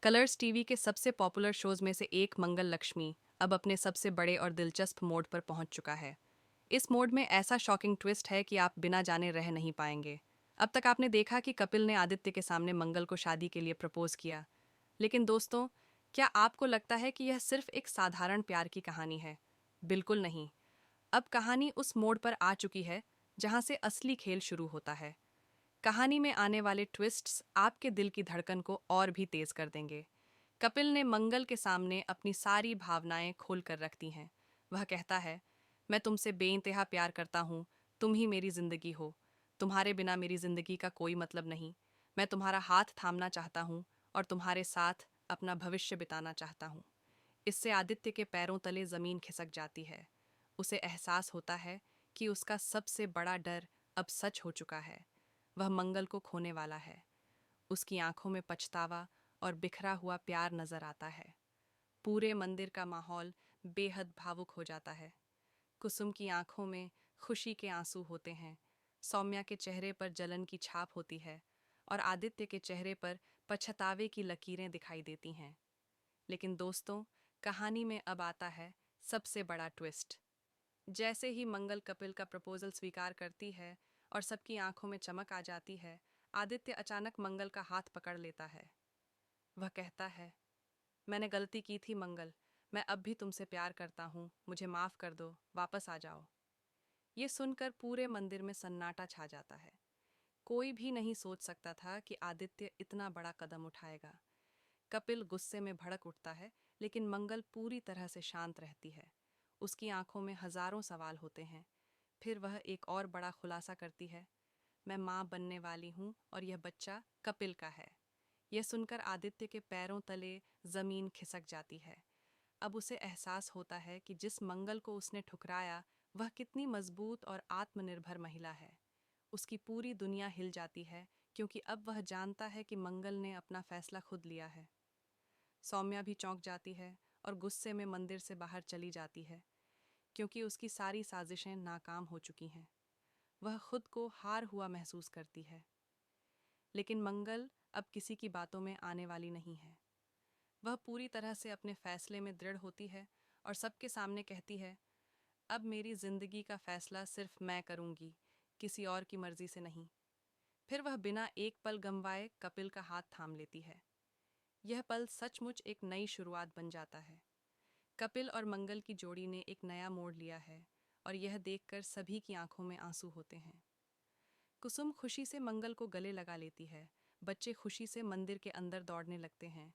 Colors TV के सबसे popular shows में से एक मंगल लक्ष्मी अब अपने सबसे बड़े और दिलचस्प मोड पर पहुंच चुका है। इस मोड में ऐसा शॉकिंग ट्विस्ट है कि आप बिना जाने रह नहीं पाएंगे। अब तक आपने देखा कि कपिल ने आदित्य के सामने मंगल को शादी के लिए प्रपोज किया, लेकिन दोस्तों, क्या आपको लगता है कि यह सिर्फ एक साधारण प्यार की कहानी है? बिल्कुल नहीं। अब कहानी उस मोड़ पर आ चुकी है जहां से असली खेल शुरू होता है। कहानी में आने वाले ट्विस्ट्स आपके दिल की धड़कन को और भी तेज कर देंगे। कपिल ने मंगल के सामने अपनी सारी भावनाएं खोल कर रख दी हैं। वह कहता है, मैं तुमसे बेइंतहा प्यार करता हूँ, तुम ही मेरी जिंदगी हो, तुम्हारे बिना मेरी जिंदगी का कोई मतलब नहीं। मैं तुम्हारा हाथ थामना चाहता हूँ और तुम्हारे साथ अपना भविष्य बिताना चाहता हूँ। इससे आदित्य के पैरों तले जमीन खिसक जाती है। उसे एहसास होता है कि उसका सबसे बड़ा डर अब सच हो चुका है। वह मंगल को खोने वाला है। उसकी आंखों में पछतावा और बिखरा हुआ प्यार नजर आता है। पूरे मंदिर का माहौल बेहद भावुक हो जाता है। कुसुम की आंखों में खुशी के आंसू होते हैं, सौम्या के चेहरे पर जलन की छाप होती है और आदित्य के चेहरे पर पछतावे की लकीरें दिखाई देती हैं। लेकिन दोस्तों, कहानी में अब आता है सबसे बड़ा ट्विस्ट। जैसे ही मंगल कपिल का प्रपोजल स्वीकार करती है और सबकी आंखों में चमक आ जाती है, आदित्य अचानक मंगल का हाथ पकड़ लेता है। वह कहता है, मैंने गलती की थी मंगल, मैं अब भी तुमसे प्यार करता हूँ, मुझे माफ कर दो, वापस आ जाओ। ये सुनकर पूरे मंदिर में सन्नाटा छा जाता है। कोई भी नहीं सोच सकता था कि आदित्य इतना बड़ा कदम उठाएगा। कपिल गुस्से में भड़क उठता है, लेकिन मंगल पूरी तरह से शांत रहती है। उसकी आंखों में हजारों सवाल होते हैं। फिर वह एक और बड़ा खुलासा करती है, मैं माँ बनने वाली हूँ और यह बच्चा कपिल का है। यह सुनकर आदित्य के पैरों तले जमीन खिसक जाती है। अब उसे एहसास होता है कि जिस मंगल को उसने ठुकराया, वह कितनी मजबूत और आत्मनिर्भर महिला है। उसकी पूरी दुनिया हिल जाती है, क्योंकि अब वह जानता है कि मंगल ने अपना फैसला खुद लिया है। सौम्या भी चौंक जाती है और गुस्से में मंदिर से बाहर चली जाती है, क्योंकि उसकी सारी साजिशें नाकाम हो चुकी हैं। वह खुद को हार हुआ महसूस करती है। लेकिन मंगल अब किसी की बातों में आने वाली नहीं है। वह पूरी तरह से अपने फैसले में दृढ़ होती है और सबके सामने कहती है, अब मेरी जिंदगी का फैसला सिर्फ मैं करूंगी, किसी और की मर्जी से नहीं। फिर वह बिना एक पल गंवाए कपिल का हाथ थाम लेती है। यह पल सचमुच एक नई शुरुआत बन जाता है। कपिल और मंगल की जोड़ी ने एक नया मोड़ लिया है और यह देखकर सभी की आंखों में आंसू होते हैं। कुसुम खुशी से मंगल को गले लगा लेती है। बच्चे खुशी से मंदिर के अंदर दौड़ने लगते हैं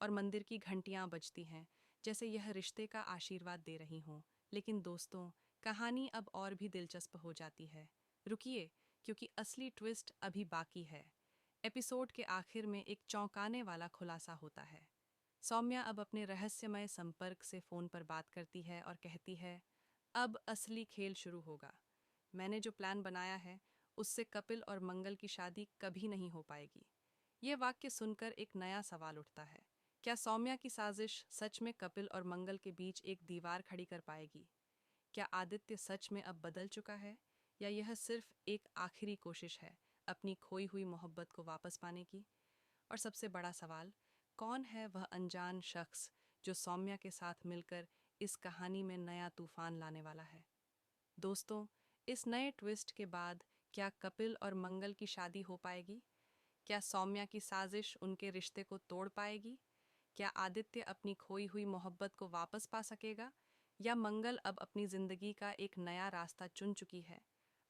और मंदिर की घंटियां बजती हैं, जैसे यह रिश्ते का आशीर्वाद दे रही हों। लेकिन दोस्तों, कहानी अब और भी दिलचस्प हो जाती है। रुकिए, क्योंकि असली ट्विस्ट अभी बाकी है। एपिसोड के आखिर में एक चौंकाने वाला खुलासा होता है। सौम्या अब अपने रहस्यमय संपर्क से फोन पर बात करती है और कहती है, अब असली खेल शुरू होगा। मैंने जो प्लान बनाया है, उससे कपिल और मंगल की शादी कभी नहीं हो पाएगी। यह वाक्य सुनकर एक नया सवाल उठता है। क्या सौम्या की साजिश सच में कपिल और मंगल के बीच एक दीवार खड़ी कर पाएगी? क्या आदित्य सच में अब बदल चुका है, या यह सिर्फ एक आखिरी कोशिश है अपनी खोई हुई मोहब्बत को वापस पाने की? और सबसे बड़ा सवाल, कौन है वह अनजान शख्स जो सौम्या के साथ मिलकर इस कहानी में नया तूफान लाने वाला है? दोस्तों, इस नए ट्विस्ट के बाद क्या कपिल और मंगल की शादी हो पाएगी? क्या सौम्या की साजिश उनके रिश्ते को तोड़ पाएगी? क्या आदित्य अपनी खोई हुई मोहब्बत को वापस पा सकेगा, या मंगल अब अपनी जिंदगी का एक नया रास्ता चुन चुकी है?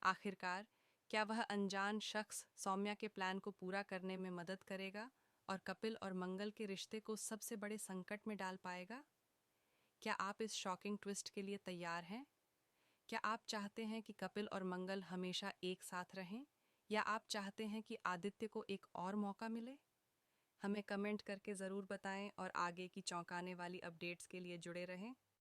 आखिरकार, क्या वह अनजान शख्स सौम्या के प्लान को पूरा करने में मदद करेगा और कपिल और मंगल के रिश्ते को सबसे बड़े संकट में डाल पाएगा? क्या आप इस शॉकिंग ट्विस्ट के लिए तैयार हैं? क्या आप चाहते हैं कि कपिल और मंगल हमेशा एक साथ रहें, या आप चाहते हैं कि आदित्य को एक और मौका मिले? हमें कमेंट करके ज़रूर बताएं और आगे की चौंकाने वाली अपडेट्स के लिए जुड़े रहें।